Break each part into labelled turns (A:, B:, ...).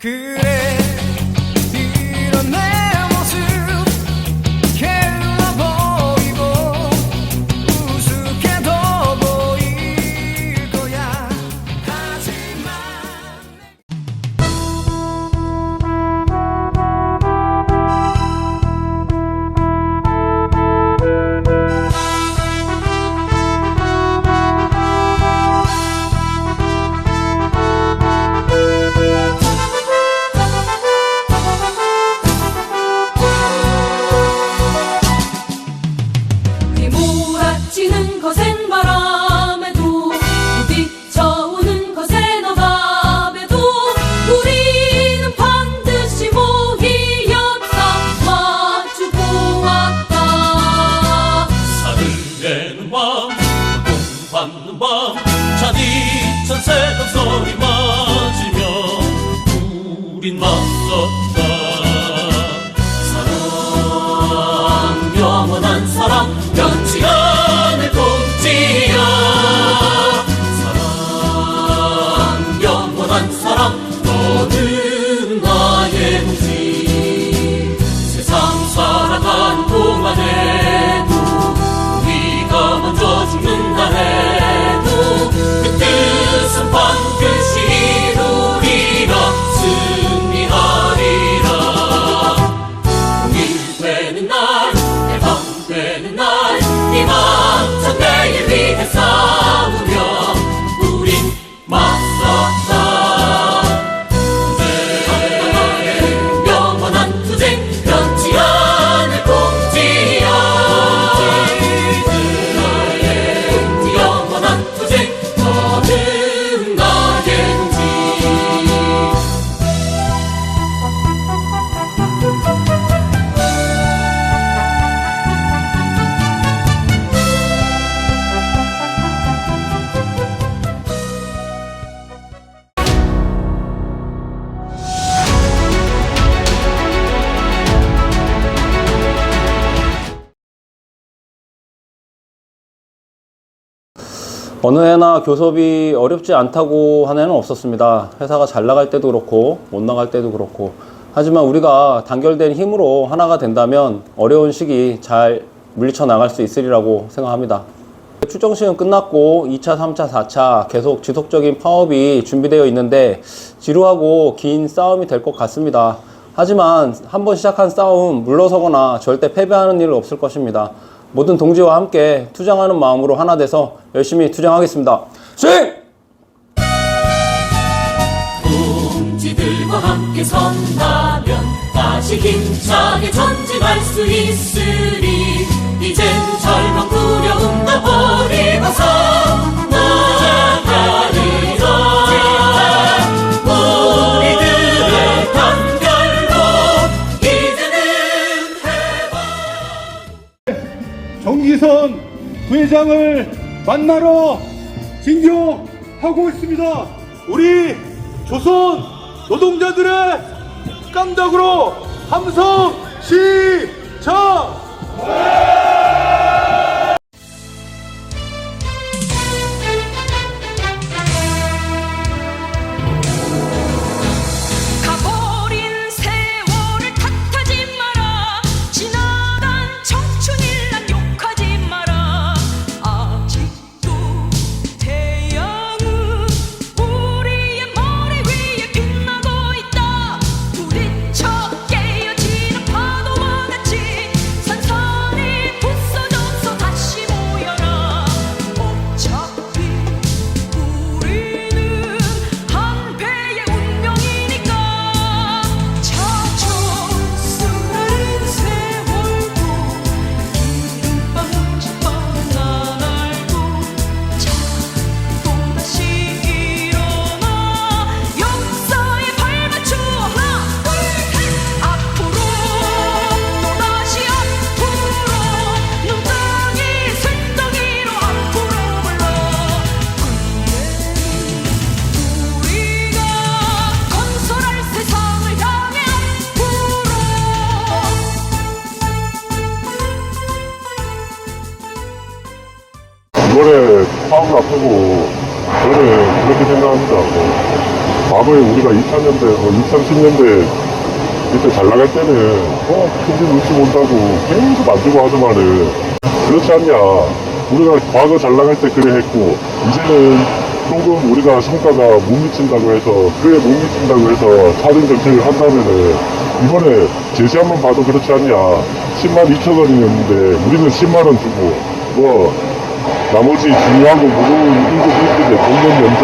A: 그래 이런 내 모습 게을러 보이고 우습게도 보일 거야. 하지만
B: 휘몰아치는 거센 바람에도 부딪혀오는 거센 억압에도 우리는 반드시 모히 역사 마주보았다.
C: 산을 내는 밤, 공받는 밤, 차디찬 새벽 소리 맞으며 우린 맞섰다. 사랑, 영원한 사랑, 변치 않을 꼭지야. 사랑, 영원한 사랑, 너는 나의 동지. 세상 살아가는 동안에도 우리가 먼저 죽는다 해도 그 뜻은 반드시 이루리라. 승리하리라. 공일되는 날, 해방되는 날, 희망찬 내일 위해 싸우며 우린 맞섰다. 투쟁, 영원한 투쟁, 변치 않을 꼭지야. 영원한 투쟁, 너는 나의 동지.
D: 어느 해나 교섭이 어렵지 않다고 한 해는 없었습니다. 회사가 잘 나갈 때도 그렇고 못 나갈 때도 그렇고. 하지만 우리가 단결된 힘으로 하나가 된다면 어려운 시기 잘 물리쳐 나갈 수 있으리라고 생각합니다. 출정식은 끝났고 2차, 3차, 4차 계속 지속적인 파업이 준비되어 있는데 지루하고 긴 싸움이 될 것 같습니다. 하지만 한번 시작한 싸움 물러서거나 절대 패배하는 일은 없을 것입니다. 모든 동지와 함께 투쟁하는 마음으로 하나 돼서 열심히 투쟁하겠습니다. 싱!
C: 동지들과 함께 선다면 다시 힘차게 전진할 수 있으리. 이젠 절망 두려움 다 버리고서 나아가리라. 우리들의 단결로 이제는
E: 정기선 부회장을 만나러 진교하고 있습니다. 우리 조선 노동자들의 깜짝으로 함성 시작!
B: 가버린 세월을 탓하지 마라. 지나간 청춘일 난 욕하지 마라. 아직도 태양은 우리의 머리 위에 빛나고 있다. 부딪혀 깨어지는 파도와 같이 산산이 부서져서 다시 모여라. 어차피 우리는 한 배의 운명이니까. 자초스레 세월도 이른밤 난 알고. 자 또다시 일어나 역사에 발맞춰 하나 둘셋 앞으로 또다시 앞으로 눈덩이 쇳덩이로 앞으로 불러. 우리가 건설할 세상을 향해 앞으로.
F: 이번에 파업을 앞두고 저는 그렇게 생각합니다. 과거에 우리가 2000년대, 2010년대 이때 잘 나갈 때는 큰일 눈치 본다고 계속 만들고 하더만은 그렇지 않냐. 우리가 과거 잘 나갈 때 그래 했고 이제는 조금 우리가 성과가 못 미친다고 해서 그에 못 미친다고 해서 차등 정책을 한다면은 이번에 제시한번 봐도 그렇지 않냐. 10만 2천 원이었는데 우리는 10만 원 주고 뭐 나머지 중요하고 무거운 인구 분들의 공무원 연장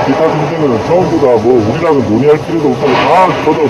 F: 기타 등등은 전부 다 뭐 우리랑은 논의할 필요도 없다고 다 걷어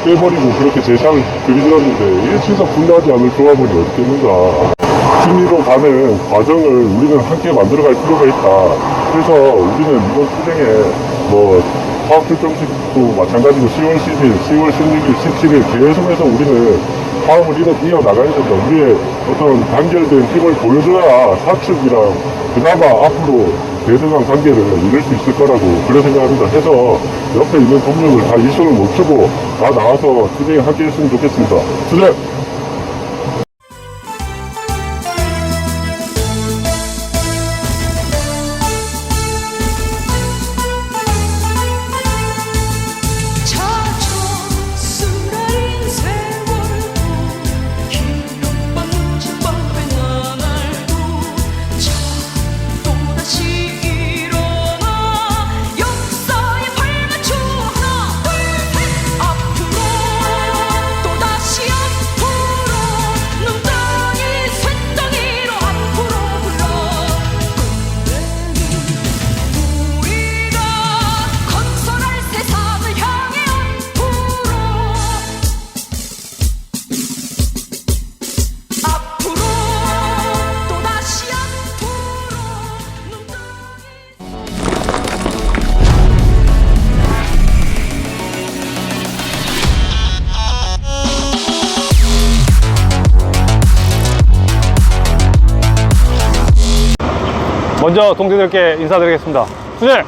F: 빼버리고 그렇게 제시를 그리들었는데 이게 진짜 분노하지 않을 조합원이 어디 있는가. 승리로 가는 과정을 우리는 함께 만들어갈 필요가 있다. 그래서 우리는 이번 투쟁에 뭐 화학출정식도 마찬가지고 10월 10일, 10월 16일, 17일 계속해서 우리는 화음을 이어나가야 된다. 우리의 어떤 단결된 힘을 보여줘야 사측이랑 그나마 앞으로 대등한 관계를 이룰 수 있을 거라고 그런 생각합니다. 해서 옆에 있는 동료들 다 일손을 못 주고 다 나와서 투쟁에 함께 했으면 좋겠습니다. 투쟁!
B: 자초스레인 세월도 기록 번진 법의 나날도 자 또다시 일어나 역사에 발맞춰 하나 둘셋 앞으로 또다시 앞으로 눈덩이 쇳덩이로 앞으로 불러 끝내는 우리가 건설할 세상을 향해 앞으로 또다시 앞으로 눈덩이
G: 먼저 동지들께 인사드리겠습니다. 투쟁!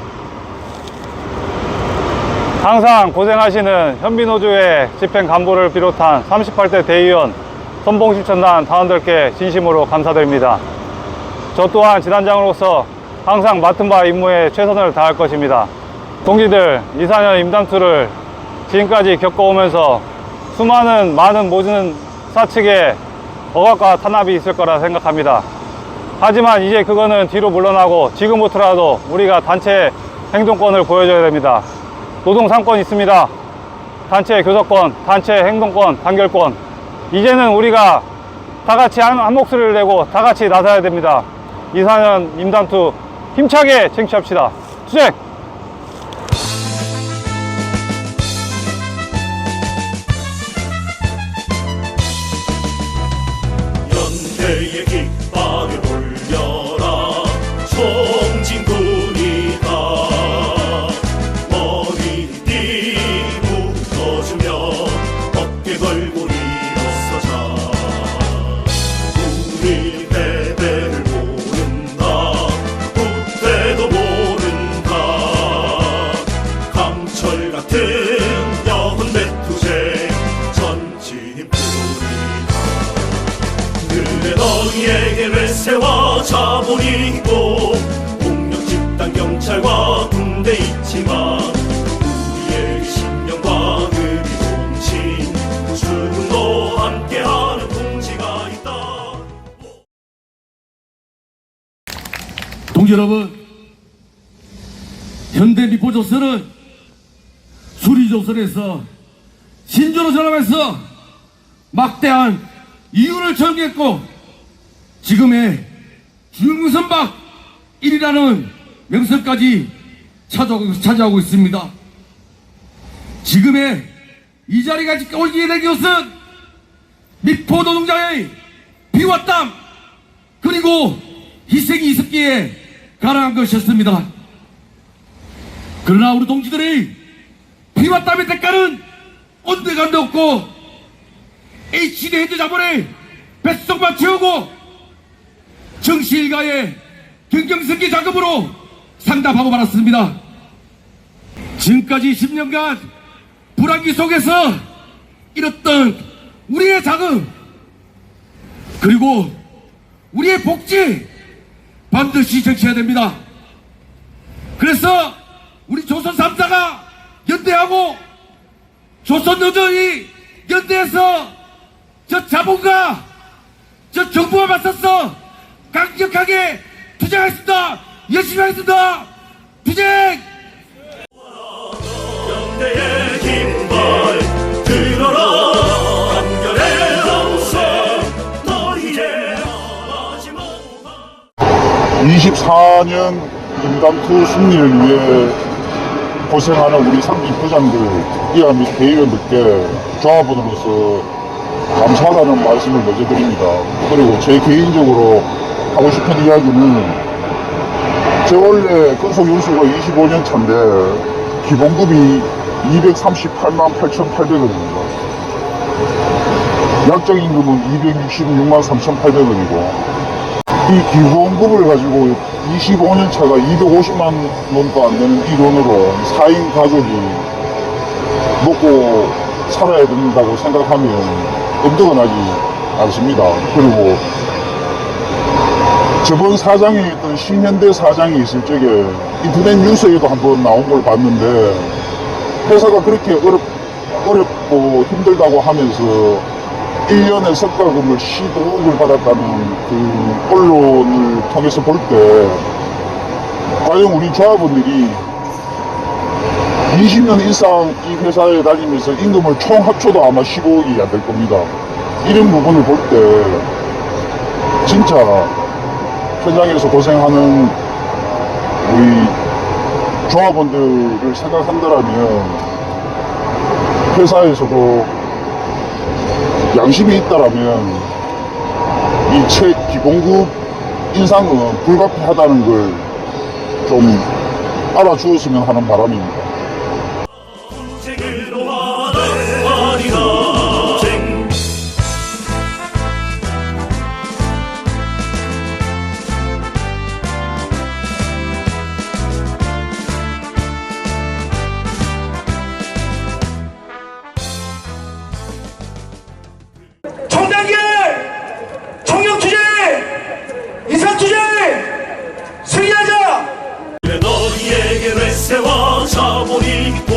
G: 항상 고생하시는 현비노조의 집행 간부를 비롯한 38대 대의원, 선봉실천단 단원들께 진심으로 감사드립니다. 저 또한 지단장으로서 항상 맡은 바 임무에 최선을 다할 것입니다. 동지들, 2, 4년 임단투를 지금까지 겪어오면서 많은 모든 사측의 억압과 탄압이 있을 거라 생각합니다. 하지만 이제 그거는 뒤로 물러나고 지금부터라도 우리가 단체 행동권을 보여줘야 됩니다. 노동 3권 있습니다. 단체 교섭권, 단체 행동권, 단결권. 이제는 우리가 다 같이 한 목소리를 내고 다 같이 나서야 됩니다. 2, 4년 임단투 힘차게 쟁취합시다. 투쟁!
C: 연대의 깃발을 올려라 총진군이다 머리띠 묶어주며 어깨 걸고 일어서자 우리 패배를 모른다 후퇴도 모른다 강철 같은 영혼 배투쟁 전진 뿌리다 그래 너희에게 외세와 자본이 있고 폭력 집단 경찰과 군대 있지만 우리에게 신명과 의리 동신 죽음도 함께하는 동지가 있다.
E: 동지 여러분, 현대미포조선은 수리조선에서 신조로 전환해서 막대한 이윤을 전개했고 지금의 중선박 1이라는 명성까지 차지하고 있습니다. 지금의 이 자리가 올게 된 것은 미포 노동자의 피와 땀 그리고 희생이 있었기에 가능한 것이었습니다. 그러나 우리 동지들의 피와 땀의 대가는 온데간데 없고 HD 핸드 자본의 뱃속만 채우고 정시 일가의 경경승기 자금으로 상담하고 말았습니다. 지금까지 10년간 불안기 속에서 잃었던 우리의 자금 그리고 우리의 복지 반드시 정치해야 됩니다. 그래서 우리 조선 3사가 연대하고 조선노조이 연대해서 저 자본가 저 정부와 맞서서 강력하게 투쟁하겠습니다. 열심히 하겠습니다. 투쟁!
C: 연대의 깃발 들어라 단결의 함성 너희의 마지막
F: 24년 인감투 승리를 위해 고생하는 우리 상기 부장들, 이하 및 대의원들께 조합원으로서 감사하다는 말씀을 먼저 드립니다. 그리고 제 개인적으로 하고 싶은 이야기는, 제 원래 근속 연수가 25년 차인데 기본급이 238만 8,800원입니다. 약정임금은 266만 3,800원이고, 이 기본급을 가지고 25년 차가 250만 원도 안 되는 이 돈으로 4인 가족이 먹고 살아야 된다고 생각하면 엄두가 나지 않습니다. 그리고 저번 사장에 있던 신현대 사장이 있을 적에 인터넷 뉴스에도 한번 나온 걸 봤는데, 회사가 그렇게 어렵고 힘들다고 하면서 1년에 성과금을 15억을 받았다는 그 언론을 통해서 볼 때, 과연 우리 조합원들이 20년 이상 이 회사에 다니면서 임금을 총 합쳐도 아마 15억이 안 될 겁니다. 이런 부분을 볼 때 진짜 현장에서 고생하는 우리 조합원들을 생각한다면 회사에서도 양심이 있다라면 이 기본급 인상은 불가피하다는 걸 좀 알아주었으면 하는 바람입니다.
C: 투쟁으로 하는 말이다 투쟁
A: 정단결, 청년투쟁, 이산투쟁 승리하자!
C: 그래 너희에게 외세와 자본이 있고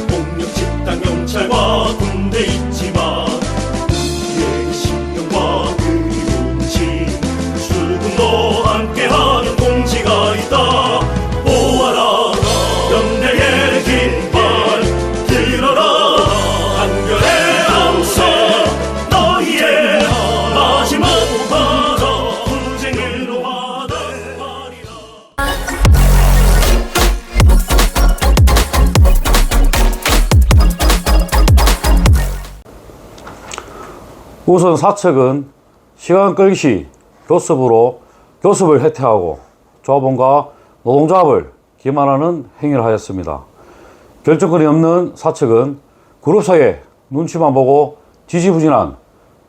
C: 폭력 집단 경찰과 군대 있지만 우리의 신경과 그리움진 수군도 함께하는 공지가 있다. 모아라 연대의 깃발 들어라 단결의 함성 너희의 마지막 바다 투쟁으로 하는 말이다.
G: 우선 사측은 시간 끌기 시 교섭으로 교섭을 해태하고 조합원과 노동조합을 기만하는 행위를 하였습니다. 결정권이 없는 사측은 그룹 사이에 눈치만 보고 지지부진한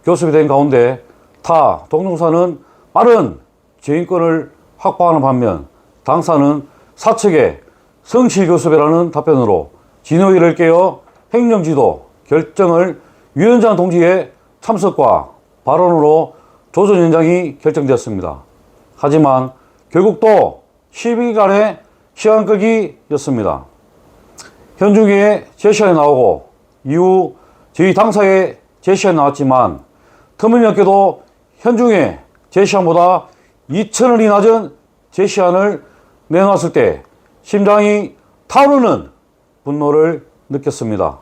G: 교섭이 된 가운데 타 동종사는 빠른 재인권을 확보하는 반면 당사는 사측의 성실교섭이라는 답변으로 진호위를 깨어 행정지도 결정을 위원장 동지의 참석과 발언으로 조전 연장이 결정되었습니다. 하지만 결국 또 12일간의 시간 끄기였습니다. 현중의 제시안이 나오고 이후 저희 당사의 제시안이 나왔지만 터무니없게도 현중의 제시안보다 2,000원이 낮은 제시안을 내놨을 때 심장이 타오르는 분노를 느꼈습니다.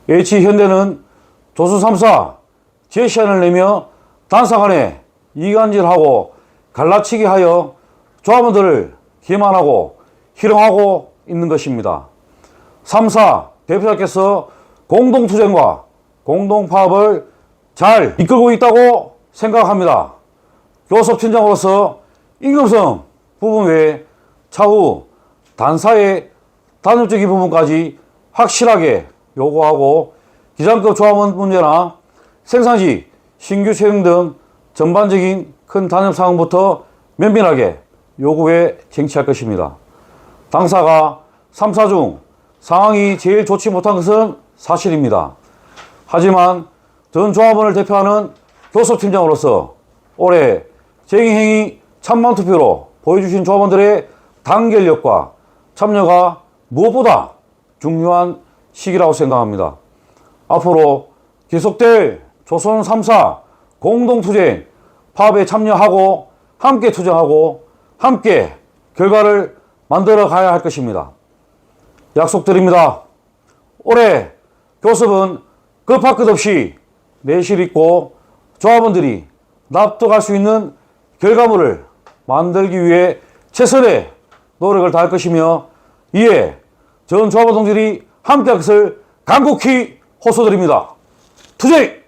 G: H현대는 조선 3사 제시안을 내며 단사 간에 이간질하고 갈라치기 하여 조합원들을 기만하고 희롱하고 있는 것입니다. 3사 대표자께서 공동투쟁과 공동파업을 잘 이끌고 있다고 생각합니다. 교섭팀장으로서 임금성 부분 외에 차후 단사의 단협적인 부분까지 확실하게 요구하고 기장급 조합원 문제나 생산시 신규 채용 등 전반적인 큰 단협 사항부터 면밀하게 요구해 쟁취할 것입니다. 당사가 3사 중 상황이 제일 좋지 못한 것은 사실입니다. 하지만 전 조합원을 대표하는 교섭팀장으로서 올해 쟁의행위 1,000만 투표로 보여주신 조합원들의
H: 단결력과 참여가 무엇보다 중요한 시기라고 생각합니다. 앞으로 계속될 조선 3사 공동투쟁 파업에 참여하고 함께 투쟁하고 함께 결과를 만들어 가야 할 것입니다. 약속드립니다. 올해 교섭은 급할 것 없이 내실 있고 조합원들이 납득할 수 있는 결과물을 만들기 위해 최선의 노력을 다할 것이며 이에 전 조합원 동지들이 함께할 것을 간곡히 호소드립니다. 투쟁!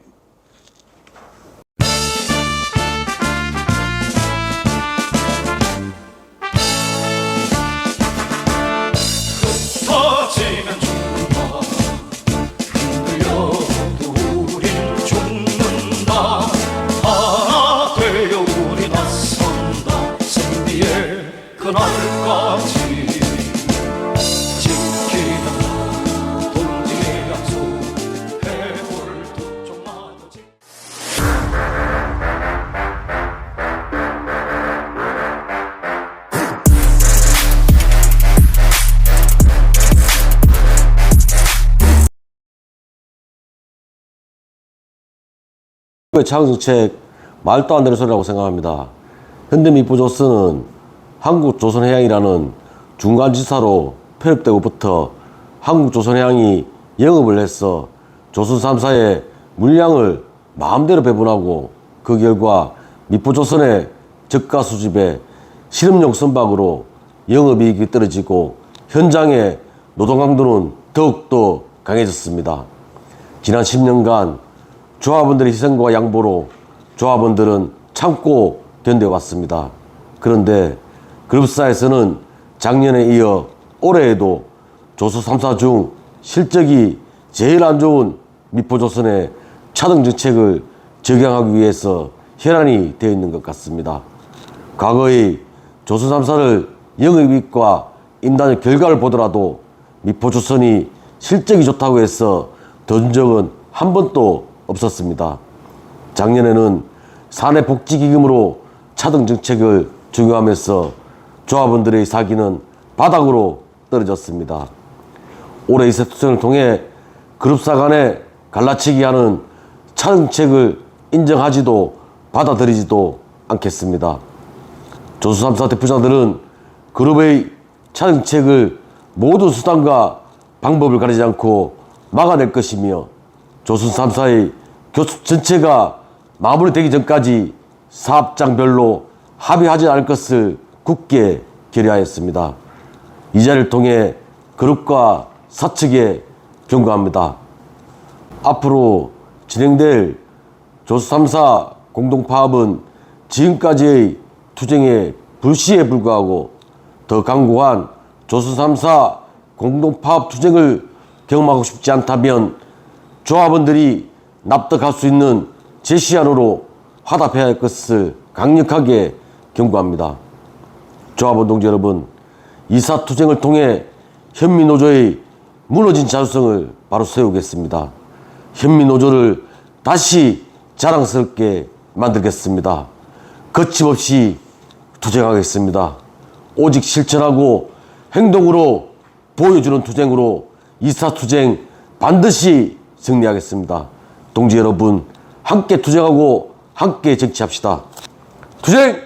C: 터지면 죽는다 흔들려도 우린 죽는다 하나 되어 우리 나선다 승리의 그날까지 지키는 동지의 약속 해골 두 쪽마다
I: 차응정책 말도 안 되는 소리라고 생각합니다. 현대미포조선은 한국조선해양이라는 중간지사로 편입되고부터 한국조선해양이 영업을 해서 조선 3사의 물량을 마음대로 배분하고 그 결과 미포조선의 저가 수집에 실험용 선박으로 영업이익이 떨어지고 현장의 노동 강도는 더욱더 강해졌습니다. 지난 10년간 조합원들의 희생과 양보로 조합원들은 참고 견뎌왔습니다. 그런데 그룹사에서는 작년에 이어 올해에도 조선 3사 중 실적이 제일 안 좋은 미포조선의 차등 정책을 적용하기 위해서 혈안이 되어 있는 것 같습니다. 과거의 조선 3사를 영업이익과 임단의 결과를 보더라도 미포조선이 실적이 좋다고 해서 던 적은 한 번도 없었습니다. 작년에는 사내복지기금으로 차등 정책을 적용하면서 조합원들의 사기는 바닥으로 떨어졌습니다. 올해 이사투쟁을 통해 그룹사 간에 갈라치기 하는 차등책을 인정하지도 받아들이지도 않겠습니다. 조선 3사 대표자들은 그룹의 차등책을 모든 수단과 방법을 가리지 않고 막아낼 것이며 조선 3사의 교섭 전체가 마무리되기 전까지 사업장별로 합의하지 않을 것을 굳게 결의하였습니다. 이 자리를 통해 그룹과 사측에 경고합니다. 앞으로 진행될 조선 3사 공동파업은 지금까지의 투쟁의 불씨에 불과하고 더 강고한 조선 3사 공동파업 투쟁을 경험하고 싶지 않다면 조합원들이 납득할 수 있는 제시안으로 화답해야 할 것을 강력하게 경고합니다. 조합원 동지 여러분, 이사투쟁을 통해 현미노조의 무너진 자주성을 바로 세우겠습니다. 현미노조를 다시 자랑스럽게 만들겠습니다. 거침없이 투쟁하겠습니다. 오직 실천하고 행동으로 보여주는 투쟁으로 이사투쟁 반드시 승리하겠습니다. 동지 여러분, 함께 투쟁하고 함께 정치합시다. 투쟁!